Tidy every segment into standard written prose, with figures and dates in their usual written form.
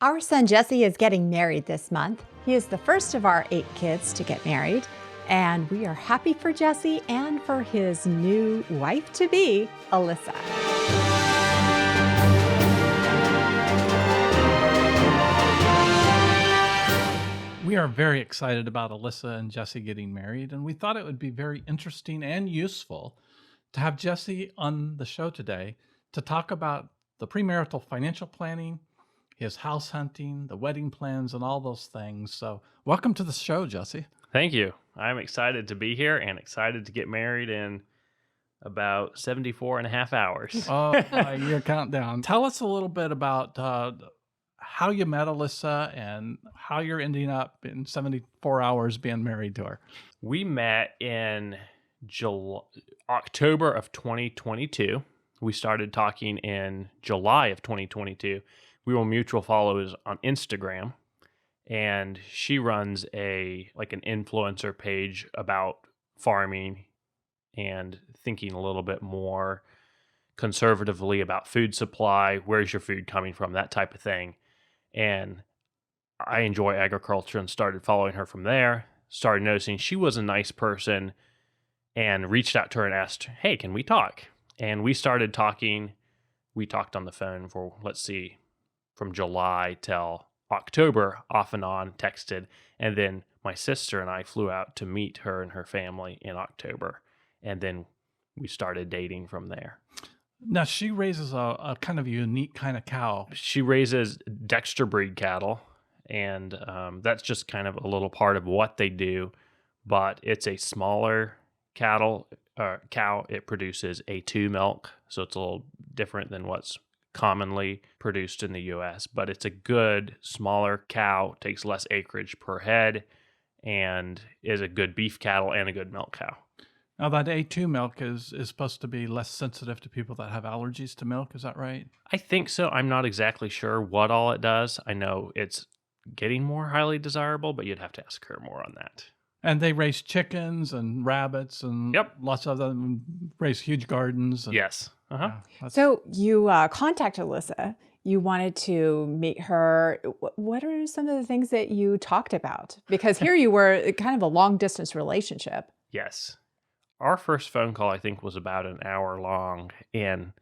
Our son Jesse is getting married this month. He is the first of our 8 kids to get married, and we are happy for Jesse and for his new wife-to-be, Alyssa. We are very excited about Alyssa and Jesse getting married, and we thought it would be very interesting and useful to have Jesse on the show today to talk about the premarital financial planning, his house hunting, the wedding plans, and all those things. So, welcome to the show, Jesse. Thank you. I'm excited to be here and excited to get married in about 74 and a half hours. Oh, your countdown. Tell us a little bit about how you met Alyssa and how you're ending up in 74 hours being married to her. We met in October of 2022. We started talking in July of 2022. We were mutual followers on Instagram, and she runs an influencer page about farming and thinking a little bit more conservatively about food supply, where's your food coming from, that type of thing. And I enjoy agriculture and started following her from there, started noticing she was a nice person, and reached out to her and asked, hey, can we talk? And we started talking. We talked on the phone for, from July till October, off and on, texted. And then my sister and I flew out to meet her and her family in October. And then we started dating from there. Now, she raises a kind of unique kind of cow. She raises Dexter breed cattle, and that's just kind of a little part of what they do. But it's a smaller cow. It produces A2 milk, so it's a little different than what's commonly produced in the U.S. But it's a good, smaller cow, takes less acreage per head, and is a good beef cattle and a good milk cow. Now, that A2 milk is supposed to be less sensitive to people that have allergies to milk. Is that right? I think so. I'm not exactly sure what all it does. I know it's getting more highly desirable, but you'd have to ask her more on that. And they raise chickens and rabbits and lots of them, raise huge gardens. And, yes. Uh-huh. Yeah, so you contacted Alyssa. You wanted to meet her. What are some of the things that you talked about? Because here you were kind of a long-distance relationship. Yes. Our first phone call, I think, was about an hour long, and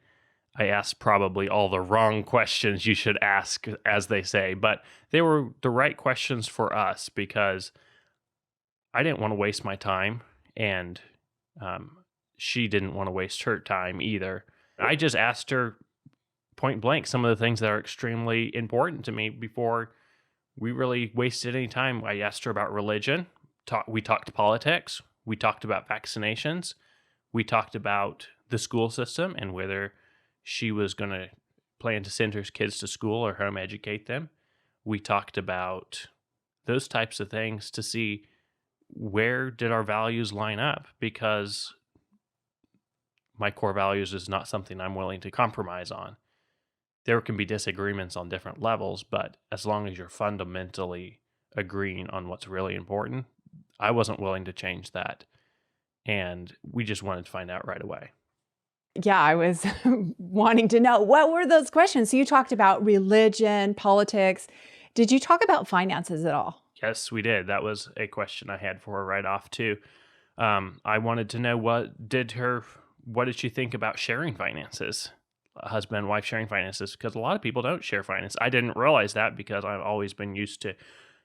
I asked probably all the wrong questions you should ask, as they say, but they were the right questions for us because I didn't want to waste my time, and she didn't want to waste her time either. I just asked her point blank some of the things that are extremely important to me before we really wasted any time. I asked her about religion. We talked politics. We talked about vaccinations. We talked about the school system and whether she was going to plan to send her kids to school or home educate them. We talked about those types of things to see where did our values line up, because my core values is not something I'm willing to compromise on. There can be disagreements on different levels, but as long as you're fundamentally agreeing on what's really important, I wasn't willing to change that, and we just wanted to find out right away. Yeah, I was wanting to know, what were those questions? So you talked about religion, politics. Did you talk about finances at all? Yes, we did. That was a question I had for her right off, too. I wanted to know what did she think about sharing finances, husband, wife sharing finances, because a lot of people don't share finance. I didn't realize that because I've always been used to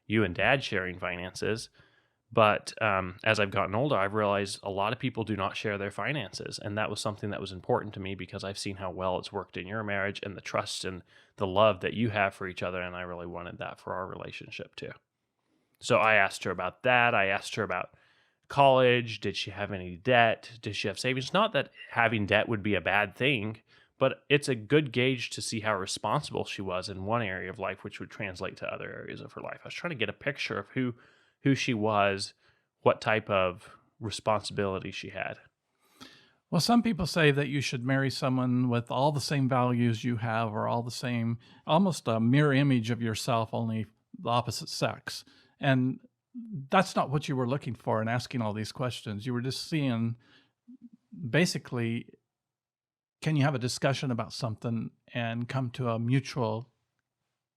you and dad sharing finances. But as I've gotten older, I've realized a lot of people do not share their finances. And that was something that was important to me because I've seen how well it's worked in your marriage and the trust and the love that you have for each other. And I really wanted that for our relationship too. So I asked her about that. I asked her about college. Did she have any debt? Did she have savings? Not that having debt would be a bad thing, but it's a good gauge to see how responsible she was in one area of life, which would translate to other areas of her life. I was trying to get a picture of who she was, what type of responsibility she had. Well, some people say that you should marry someone with all the same values you have, or all the same, almost a mirror image of yourself, only the opposite sex. And that's not what you were looking for in asking all these questions. You were just seeing, basically, can you have a discussion about something and come to a mutual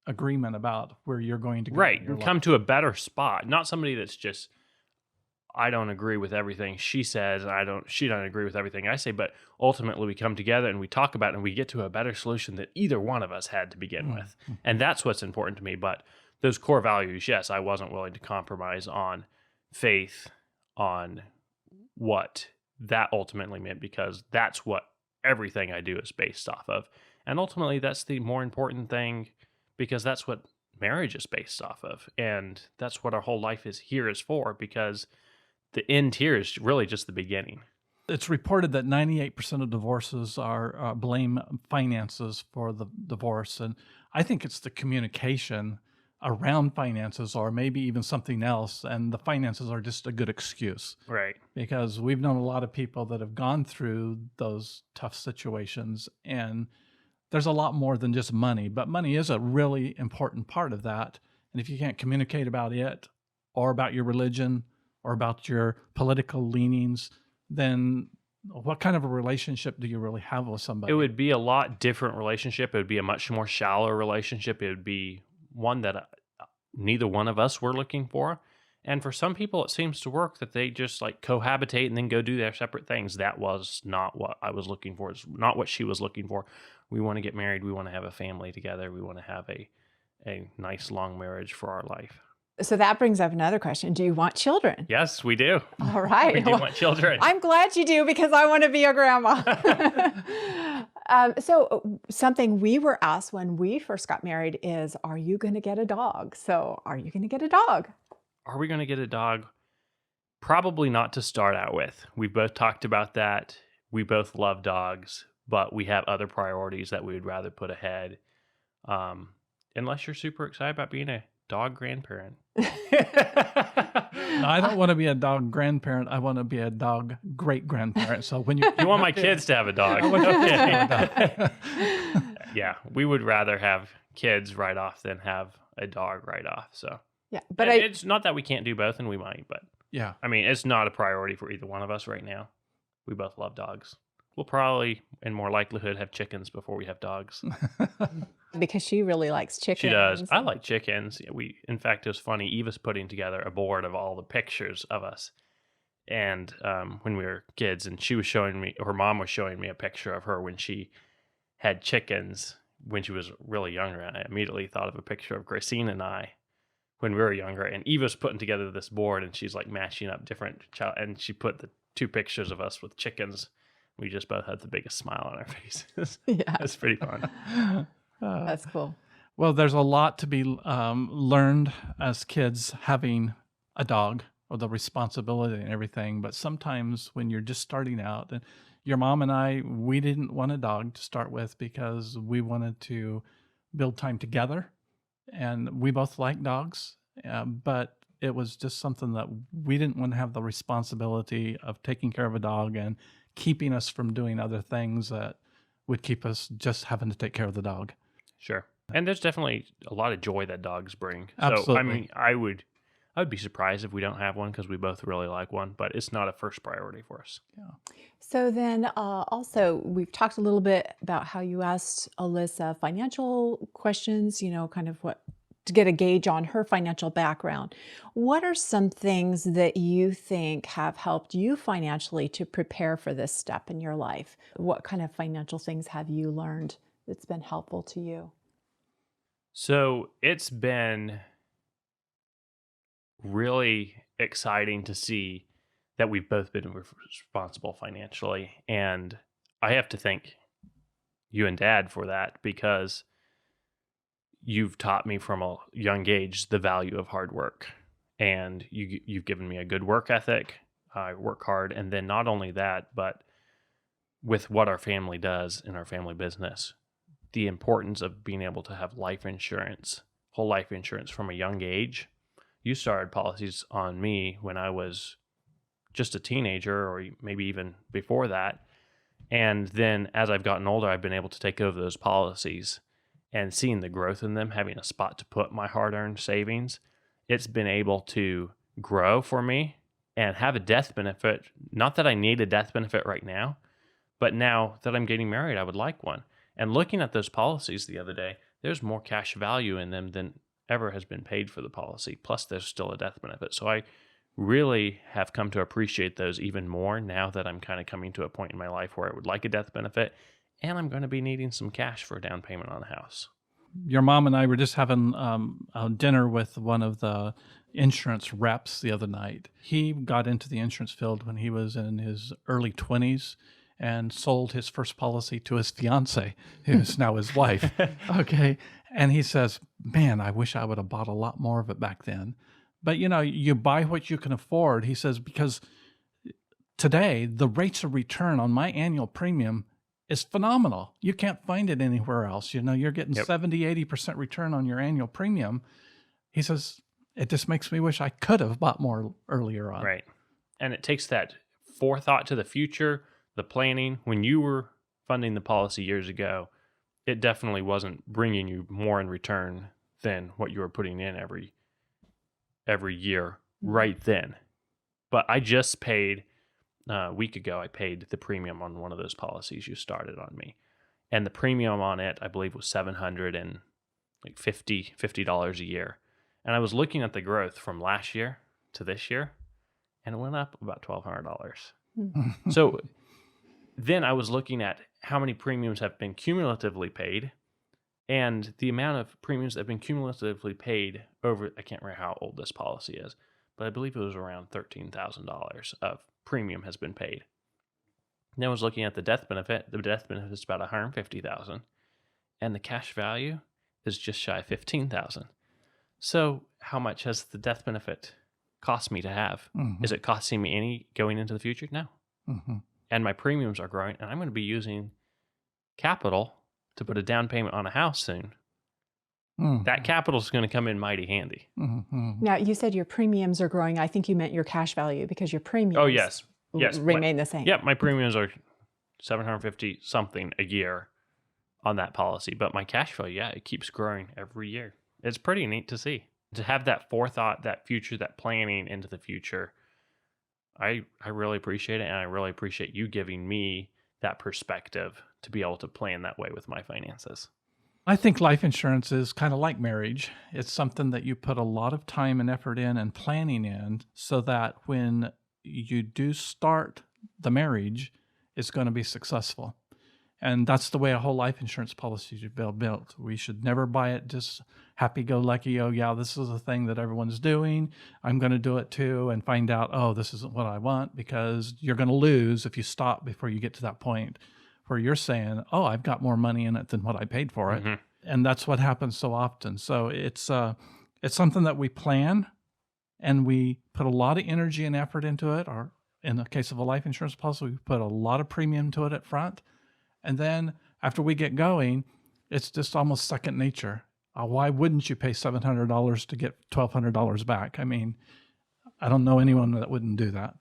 agreement about where you're going to go. Right. in your And life. come to a better spot. Not somebody that's just, I don't agree with everything she says, and she don't agree with everything I say, but ultimately we come together and we talk about it and we get to a better solution that either one of us had to begin with. And that's what's important to me. But those core values, yes, I wasn't willing to compromise on faith, on what that ultimately meant, because that's what everything I do is based off of. And ultimately that's the more important thing, because that's what marriage is based off of. And that's what our whole life is for, because the end here is really just the beginning. It's reported that 98% of divorces are blame finances for the divorce. And I think it's the communication around finances, or maybe even something else. And the finances are just a good excuse. Right. Because we've known a lot of people that have gone through those tough situations, and there's a lot more than just money, but money is a really important part of that. And if you can't communicate about it, or about your religion, or about your political leanings, then what kind of a relationship do you really have with somebody? It would be a lot different relationship. It would be a much more shallow relationship. It would be one that neither one of us were looking for. And for some people, it seems to work that they just like cohabitate and then go do their separate things. That was not what I was looking for. It's not what she was looking for. We want to get married. We want to have a family together. We want to have a nice long marriage for our life. So that brings up another question. Do you want children? Yes, we do. All right. We do want children. I'm glad you do, because I want to be a grandma. So something we were asked when we first got married is, are you going to get a dog? So are you going to get a dog? Are we going to get a dog? Probably not to start out with. We've both talked about that. We both love dogs, but we have other priorities that we would rather put ahead. Unless you're super excited about being a dog grandparent. I don't want to be a dog grandparent. I want to be a dog great grandparent. So when you want my kids to have a dog. I want your kids to have a dog. Yeah, we would rather have kids right off than have a dog right off. So Yeah, but it's not that we can't do both, and we might, but Yeah. I mean, it's not a priority for either one of us right now. We both love dogs. We'll probably, in more likelihood, have chickens before we have dogs. because she really likes chickens. She does. I like chickens. In fact, it was funny. Eva's putting together a board of all the pictures of us, and when we were kids, and she was showing me, her mom was showing me a picture of her when she had chickens when she was really younger. And I immediately thought of a picture of Christine and I when we were younger. And Eva's putting together this board, and she's like matching up different and she put the two pictures of us with chickens. We just both had the biggest smile on our faces. Yeah. It's pretty fun. That's cool. Well, there's a lot to be learned as kids having a dog, or the responsibility and everything. But sometimes when you're just starting out, and your mom and I, we didn't want a dog to start with because we wanted to build time together. And we both like dogs, but it was just something that we didn't want to have the responsibility of taking care of a dog and keeping us from doing other things that would keep us just having to take care of the dog. Sure. And there's definitely a lot of joy that dogs bring. Absolutely. So, I mean, I would be surprised if we don't have one, because we both really like one, but it's not a first priority for us. Yeah. So then also, we've talked a little bit about how you asked Alyssa financial questions, kind of to get a gauge on her financial background. What are some things that you think have helped you financially to prepare for this step in your life? What kind of financial things have you learned that's been helpful to you? So it's been really exciting to see that we've both been responsible financially. And I have to thank you and Dad for that, because you've taught me from a young age the value of hard work. And you've given me a good work ethic. I work hard. And then not only that, but with what our family does in our family business, the importance of being able to have life insurance, whole life insurance from a young age. You started policies on me when I was just a teenager, or maybe even before that. And then as I've gotten older, I've been able to take over those policies, and seeing the growth in them, having a spot to put my hard-earned savings, it's been able to grow for me and have a death benefit. Not that I need a death benefit right now, but now that I'm getting married, I would like one. And looking at those policies the other day, there's more cash value in them than ever has been paid for the policy. Plus, there's still a death benefit. So I really have come to appreciate those even more now that I'm kind of coming to a point in my life where I would like a death benefit, and I'm going to be needing some cash for a down payment on a house. Your mom and I were just having a dinner with one of the insurance reps the other night. He got into the insurance field when he was in his early 20s and sold his first policy to his fiance, who is now his wife. Okay. And he says, man, I wish I would have bought a lot more of it back then. But, you buy what you can afford. He says, because today the rates of return on my annual premium is phenomenal. You can't find it anywhere else. You're getting 70, 80% return on your annual premium. He says, it just makes me wish I could have bought more earlier on. Right. And it takes that forethought to the future, the planning. When you were funding the policy years ago, it definitely wasn't bringing you more in return than what you were putting in every year right then. But I just paid, a week ago, I paid the premium on one of those policies you started on me. And the premium on it, I believe, was $750 a year. And I was looking at the growth from last year to this year, and it went up about $1,200. So then I was looking at how many premiums have been cumulatively paid, and the amount of premiums that have been cumulatively paid over, I can't remember how old this policy is, but I believe it was around $13,000 of premium has been paid. Then I was looking at the death benefit. The death benefit is about $150,000, and the cash value is just shy of $15,000. So how much has the death benefit cost me to have? Is it costing me any going into the future? No. And my premiums are growing, and I'm going to be using capital to put a down payment on a house soon. That capital is going to come in mighty handy. Now, you said your premiums are growing. I think you meant your cash value, because your premiums remain the same. Yeah, my premiums are $750 something a year on that policy, but my cash value, it keeps growing every year. It's pretty neat to see. To have that forethought, that future, that planning into the future, I really appreciate it, and I really appreciate you giving me that perspective to be able to plan that way with my finances. I think life insurance is kind of like marriage. It's something that you put a lot of time and effort in and planning in, so that when you do start the marriage, it's going to be successful. And that's the way a whole life insurance policy should be built. We should never buy it just happy-go-lucky. Oh, yeah, this is a thing that everyone's doing. I'm going to do it too, and find out, oh, this isn't what I want, because you're going to lose if you stop before you get to that point where you're saying, oh, I've got more money in it than what I paid for it. And that's what happens so often. So it's something that we plan, and we put a lot of energy and effort into it. Or in the case of a life insurance policy, we put a lot of premium to it at front. And then after we get going, it's just almost second nature. Why wouldn't you pay $700 to get $1,200 back? I mean, I don't know anyone that wouldn't do that.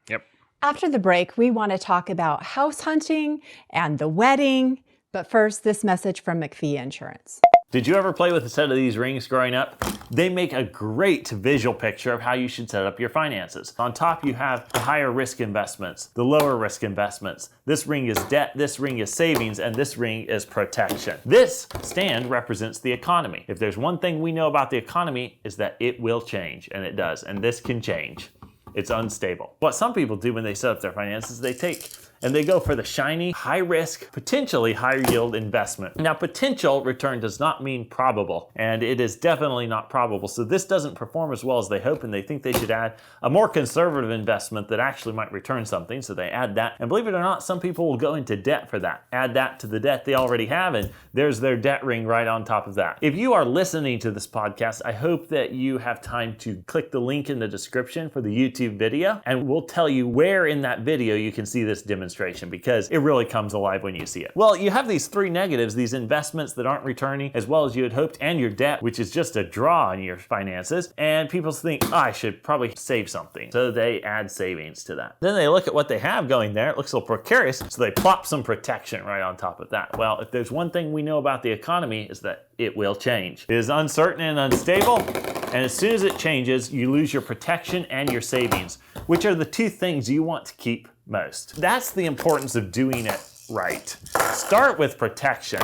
Yep. After the break, we want to talk about house hunting and the wedding. But first, this message from McFie Insurance. Did you ever play with a set of these rings growing up? They make a great visual picture of how you should set up your finances. On top, you have the higher risk investments, the lower risk investments. This ring is debt, this ring is savings, and this ring is protection. This stand represents the economy. If there's one thing we know about the economy, is that it will change, and it does, and this can change. It's unstable. What some people do when they set up their finances, they go for the shiny, high risk, potentially higher yield investment. Now, potential return does not mean probable, and it is definitely not probable. So this doesn't perform as well as they hope, and they think they should add a more conservative investment that actually might return something. So they add that. And believe it or not, some people will go into debt for that. Add that to the debt they already have, and there's their debt ring right on top of that. If you are listening to this podcast, I hope that you have time to click the link in the description for the YouTube video, and we'll tell you where in that video you can see this demonstration, because it really comes alive when you see it. Well, you have these three negatives, these investments that aren't returning as well as you had hoped, and your debt, which is just a draw on your finances. And people think, oh, I should probably save something. So they add savings to that. Then they look at what they have going there. It looks a little precarious. So they plop some protection right on top of that. Well, if there's one thing we know about the economy, is that it will change. It is uncertain and unstable. And as soon as it changes, you lose your protection and your savings, which are the two things you want to keep most. That's the importance of doing it right. Start with protection.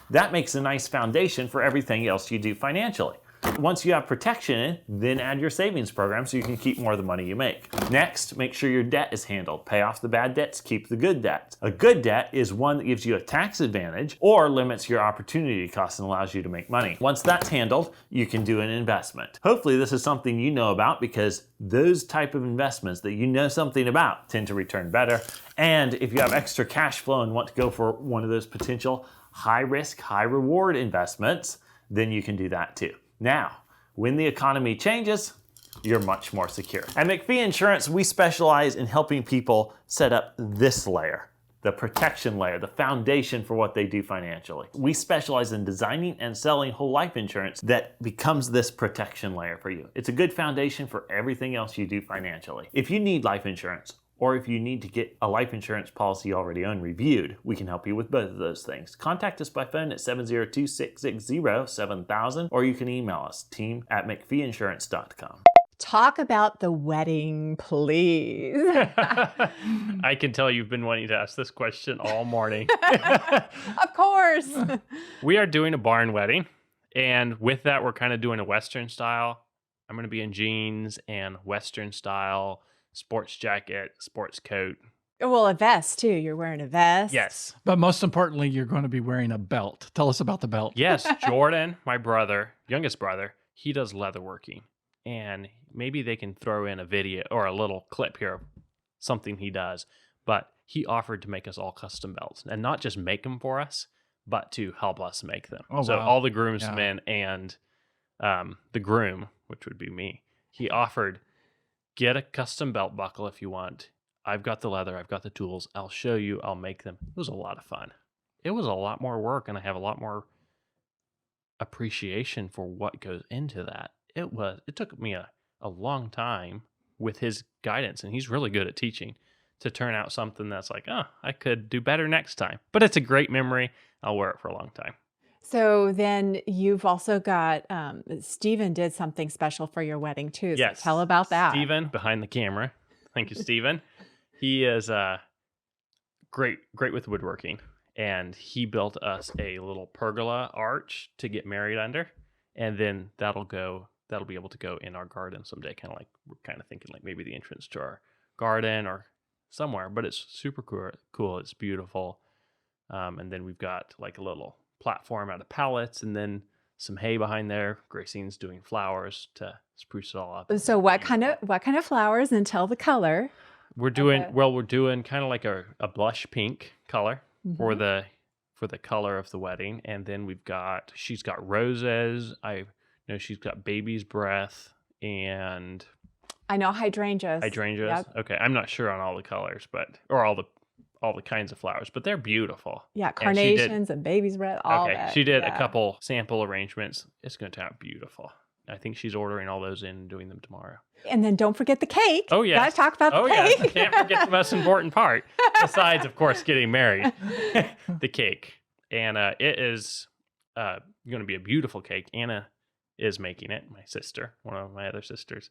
That makes a nice foundation for everything else you do financially. Once you have protection in, then add your savings program so you can keep more of the money you make. Next, make sure your debt is handled. Pay off the bad debts, keep the good debts. A good debt is one that gives you a tax advantage or limits your opportunity costs and allows you to make money. Once that's handled, you can do an investment. Hopefully this is something you know about, because those type of investments that you know something about tend to return better. And if you have extra cash flow and want to go for one of those potential high risk, high reward investments, then you can do that too. Now, when the economy changes, you're much more secure. At McFie Insurance, we specialize in helping people set up this layer, the protection layer, the foundation for what they do financially. We specialize in designing and selling whole life insurance that becomes this protection layer for you. It's a good foundation for everything else you do financially. If you need life insurance, or if you need to get a life insurance policy you already own reviewed, we can help you with both of those things. Contact us by phone at 702-660-7000, or you can email us, team@mcfieinsurance.com. Talk about the wedding, please. I can tell you've been wanting to ask this question all morning. Of course. We are doing a barn wedding, and with that, we're kind of doing a Western style. I'm going to be in jeans and Western style, sports jacket, sports coat. Well, a vest too. You're wearing a vest. Yes. But most importantly, you're going to be wearing a belt. Tell us about the belt. Yes, Jordan, my brother, youngest brother, he does leatherworking. And maybe they can throw in a video or a little clip here of something he does. But he offered to make us all custom belts, and not just make them for us, but to help us make them. Oh, so wow. all the groomsmen and the groom, which would be me, he offered, get a custom belt buckle if you want. I've got the leather. I've got the tools. I'll show you. I'll make them. It was a lot of fun. It was a lot more work, and I have a lot more appreciation for what goes into that. It took me a long time with his guidance, and he's really good at teaching, to turn out something that's like, oh, I could do better next time. But it's a great memory. I'll wear it for a long time. So then you've also got, Stephen did something special for your wedding too. So Yes. tell about that. Stephen behind the camera. Thank you, Stephen. He is great with woodworking, and he built us a little pergola arch to get married under, and then that'll be able to go in our garden someday. We're kind of thinking like maybe the entrance to our garden or somewhere. But it's super cool. It's beautiful, and then we've got like a little platform out of pallets, and then some hay behind there. Gracine's doing flowers to spruce it all up. So what kind of flowers, and tell the color? We're doing kind of like a blush pink color for the color of the wedding, and then she's got roses. I know she's got baby's breath and I know hydrangeas. hydrangeas. Yep. Okay, I'm not sure on all the colors, or all the kinds of flowers, but they're beautiful. Yeah, And she did- carnations and baby's breath. All that. she did yeah. a couple sample arrangements. It's going to turn out beautiful. I think she's ordering all those in and doing them tomorrow. And then don't forget the cake. Oh, yes. Gotta talk about the Yes, cake. can't forget the most important part, besides, of course, getting married, the cake. And it is going to be a beautiful cake. Anna is making it, my sister, one of my other sisters.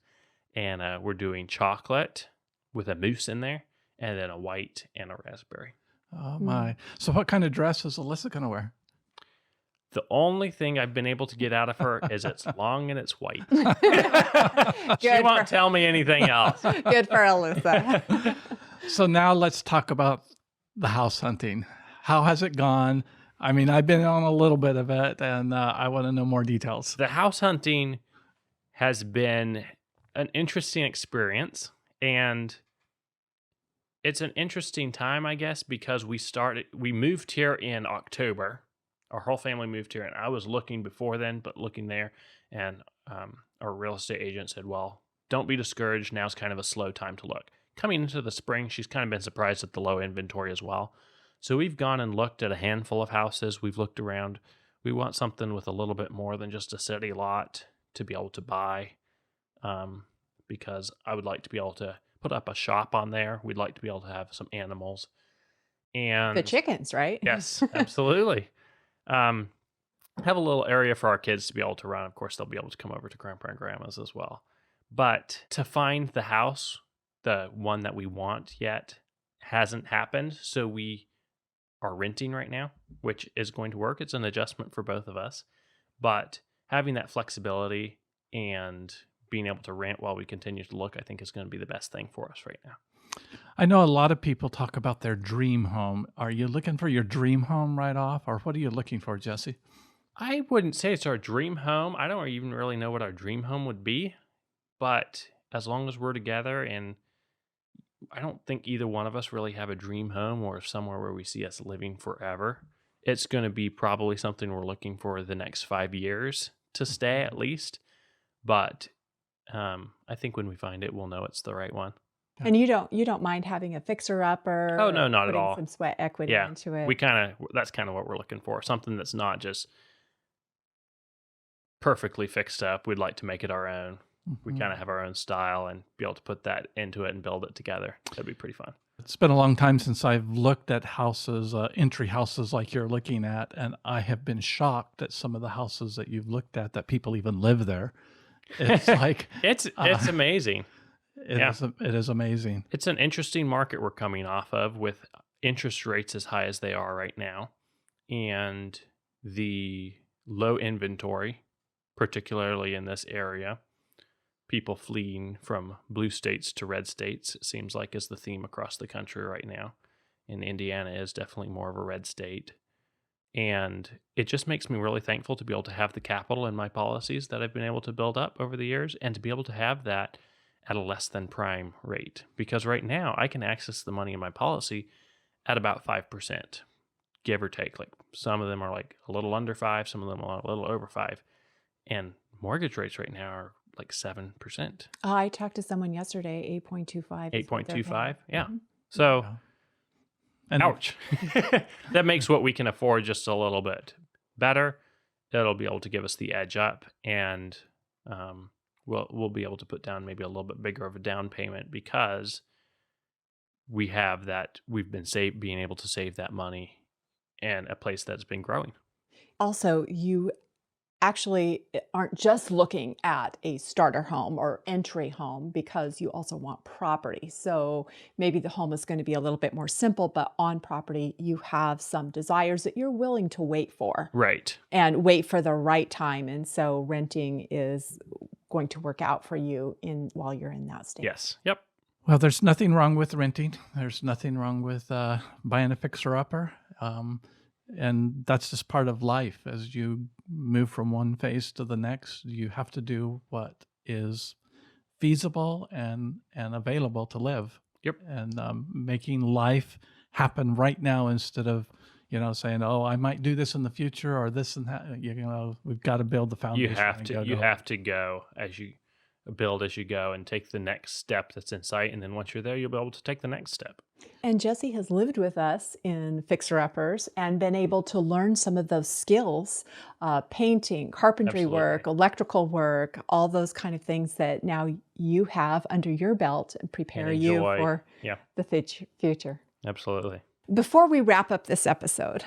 And we're doing chocolate with a mousse in there, and then a white and a raspberry. Oh, my. So what kind of dress is Alyssa going to wear? The only thing I've been able to get out of her is it's long and it's white. She Good won't tell me anything else. Good for Alyssa. So now let's talk about the house hunting. How has it gone? I mean, I've been on a little bit of it, and I want to know more details. The house hunting has been an interesting experience, and it's an interesting time, I guess, because we moved here in October. Our whole family moved here, and I was looking before then, but looking there, and our real estate agent said, well, don't be discouraged. Now's kind of a slow time to look. Coming into the spring, she's kind of been surprised at the low inventory as well. So we've gone and looked at a handful of houses. We've looked around. We want something with a little bit more than just a city lot to be able to buy, because I would like to be able to put up a shop on there. We'd like to be able to have some animals. And The chickens, right? yes, absolutely. Have a little area for our kids to be able to run. Of course, they'll be able to come over to grandpa and grandma's as well. But to find the house, the one that we want yet, hasn't happened. So we are renting right now, which is going to work. It's an adjustment for both of us. But having that flexibility and being able to rent while we continue to look, I think is going to be the best thing for us right now. I know a lot of people talk about their dream home. Are you looking for your dream home right off, or what are you looking for, Jesse? I wouldn't say it's our dream home. I don't even really know what our dream home would be, but as long as we're together, and I don't think either one of us really have a dream home or somewhere where we see us living forever. It's going to be probably something we're looking for the next 5 years to stay at least. But I think when we find it, we'll know it's the right one. And you don't mind having a fixer-upper? Oh, no, not at putting all. some sweat equity Yeah, into it? that's kind of what we're looking for. Something that's not just perfectly fixed up. We'd like to make it our own. We kind of have our own style and be able to put that into it and build it together. That'd be pretty fun. It's been a long time since I've looked at houses, entry houses like you're looking at, and I have been shocked at some of the houses that you've looked at that people even live there. It's like it's amazing. It is amazing. It's an interesting market we're coming off of with interest rates as high as they are right now, and the low inventory, particularly in this area. People fleeing from blue states to red states, it seems like, is the theme across the country right now. And Indiana is definitely more of a red state. And it just makes me really thankful to be able to have the capital in my policies that I've been able to build up over the years, and to be able to have that at a less than prime rate. Because right now I can access the money in my policy at about 5%, give or take. Like some of them are like a little under 5, some of them are a little over 5. And mortgage rates right now are like 7%. I talked to someone yesterday, 8.25. 8.25, yeah. So, Yeah. And ouch. That makes what we can afford just a little bit better. It'll be able to give us the edge up, and we'll be able to put down maybe a little bit bigger of a down payment because we have that. We've been being able to save that money in a place that's been growing. Also, you actually aren't just looking at a starter home or entry home, because you also want property. So maybe the home is going to be a little bit more simple, but on property, you have some desires that you're willing to wait for. Right. And wait for the right time. And so renting is going to work out for you while you're in that state. Yes. Yep. Well, there's nothing wrong with renting. There's nothing wrong with buying a fixer-upper. And that's just part of life. As you move from one phase to the next, you have to do what is feasible and available to live. Yep. And making life happen right now instead of, saying, "Oh, I might do this in the future," or this and that. We've got to build the foundation. You have to go as you build as you go and take the next step that's in sight. And then once you're there, you'll be able to take the next step. And Jesse has lived with us in fixer-uppers and been able to learn some of those skills, painting, carpentry work, electrical work, all those kind of things that now you have under your belt and prepare you for the future. Absolutely. Before we wrap up this episode,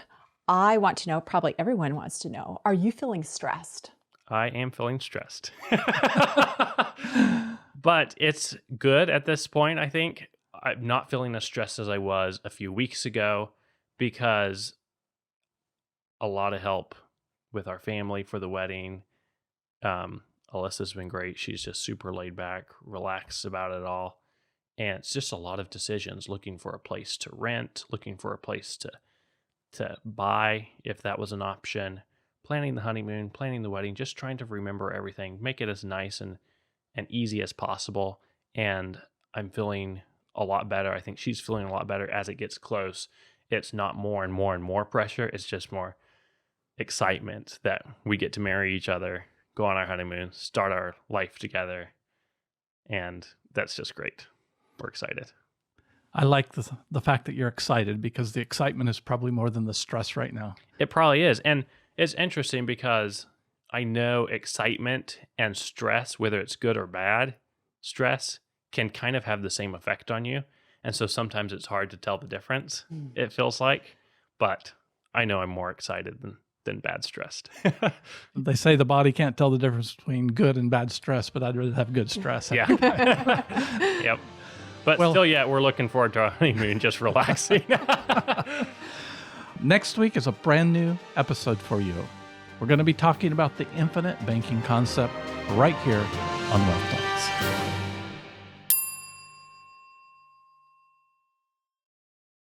I want to know, probably everyone wants to know, are you feeling stressed? I am feeling stressed. But it's good at this point, I think. I'm not feeling as stressed as I was a few weeks ago because a lot of help with our family for the wedding. Alyssa's been great. She's just super laid back, relaxed about it all. And it's just a lot of decisions, looking for a place to rent, looking for a place to buy, if that was an option, planning the honeymoon, planning the wedding, just trying to remember everything, make it as nice and easy as possible. And I'm feeling a lot better. I think she's feeling a lot better as it gets close. It's not more and more and more pressure. It's just more excitement that we get to marry each other, go on our honeymoon, start our life together. And that's just great. We're excited. I like the fact that you're excited, because the excitement is probably more than the stress right now. It probably is. And it's interesting because I know excitement and stress, whether it's good or bad, stress can kind of have the same effect on you. And so sometimes it's hard to tell the difference, it feels like. But I know I'm more excited than bad stressed. They say the body can't tell the difference between good and bad stress, but I'd rather have good stress. Yeah. Yep. But still, we're looking forward to our honeymoon, just relaxing. Next week is a brand new episode for you. We're going to be talking about the infinite banking concept right here on Wealth Talks.